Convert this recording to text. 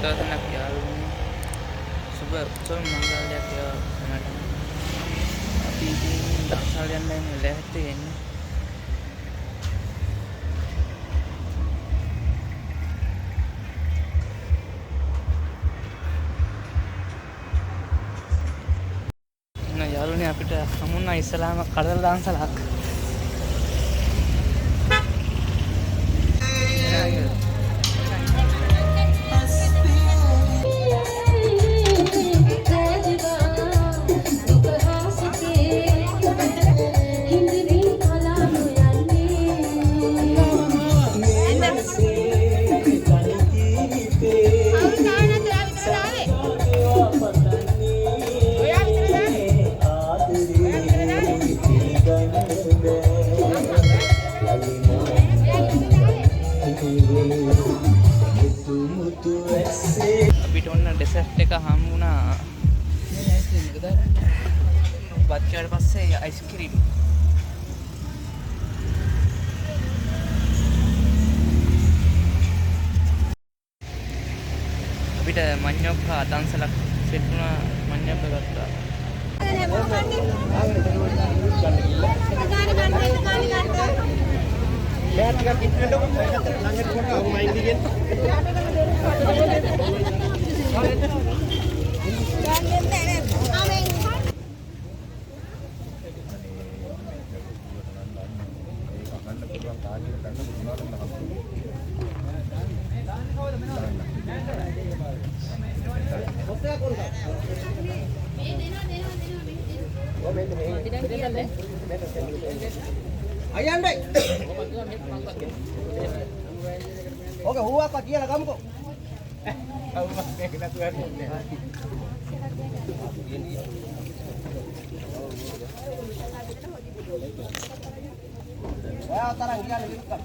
දවසක් යාළුවනේ. සුබ මංගලයක් යාළුවනේ. අපි ඉතින් දවසල් යන්න ඉන්නේ ලැහැත්ති වෙන්නේ. යාළුවනේ අපිට හමුුණා ඉස්සලාම කඩල දාන්සලක්. අපිට ඔන්න ඩෙසර්ට් එක හම්බ වුණා. බත් පස්සේ අයිස්ක්‍රීම්. අපිට මඤ්ඤොක්ක අතන්සලක් සෙට් වුණා. මඤ්ඤොක්ක ගත්තා. Lihat tinggal kita dong, langit pun kamu main dikit. Ayam deh. Oke, huwa apa kia lah kamu kok? Kamu pakai kita tuan. Ya, tarang dia lebih dekat.